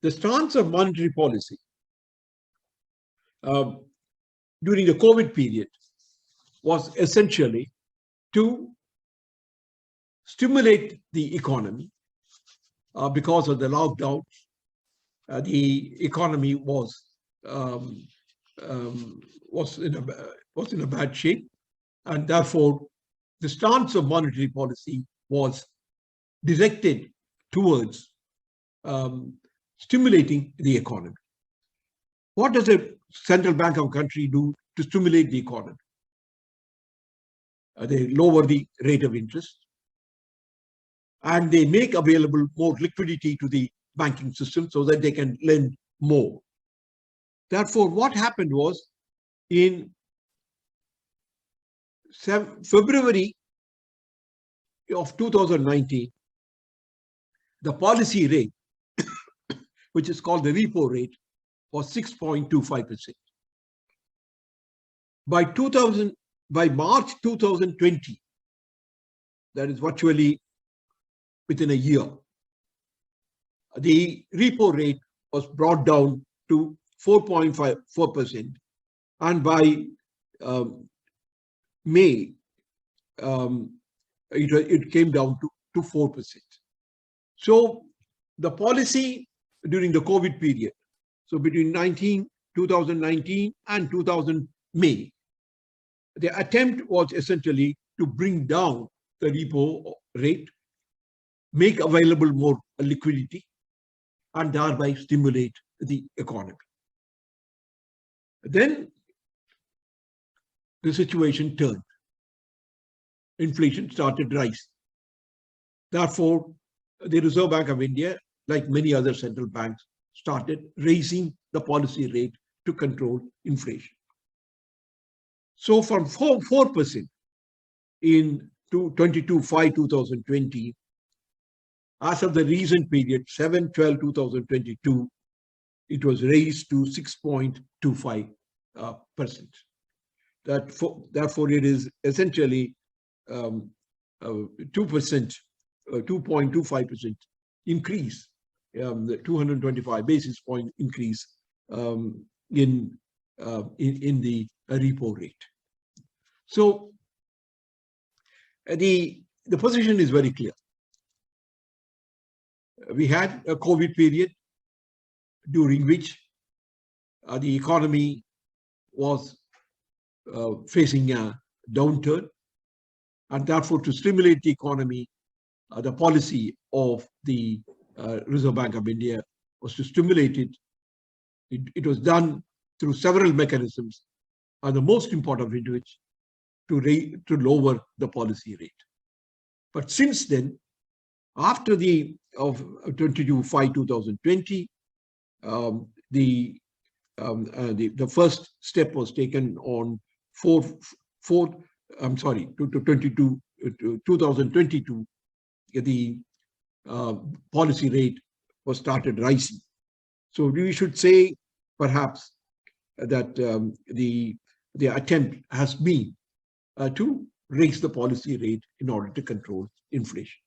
The stance of monetary policy during the COVID period was essentially to stimulate the economy. Because of the lockdown, the economy was in a bad shape, and therefore the stance of monetary policy was directed towards stimulating the economy. What does a central bank of a country do to stimulate the economy? They lower the rate of interest, and they make available more liquidity to the banking system so that they can lend more. Therefore, what happened was in February of 2019, the policy rate, which is called the repo rate, was 6.25%. By March 2020, that is virtually within a year, the repo rate was brought down to 4.54%, and by May, it came down to 4%. So the policy during the COVID period, so between 2019 and 2000 May, the attempt was essentially to bring down the repo rate, make available more liquidity, and thereby stimulate the economy. Then the situation turned. Inflation started rising. Therefore, the Reserve Bank of India, like many other central banks, started raising the policy rate to control inflation. So from 4% in 22/5/2020, as of the recent period, 7/12/2022, it was raised to 6.25%. Therefore, it is essentially 2%, 2.25% increase, the 225 basis point increase in the repo rate. So the position is very clear. We had a COVID period during which the economy was facing a downturn, and therefore to stimulate the economy, the policy of the Reserve Bank of India was to stimulate it. It was done through several mechanisms, and the most important of which to lower the policy rate. But since then, after the 22/5/2020, the first step was taken on 2022. The policy rate was started rising. So we should say perhaps that the attempt has been to raise the policy rate in order to control inflation.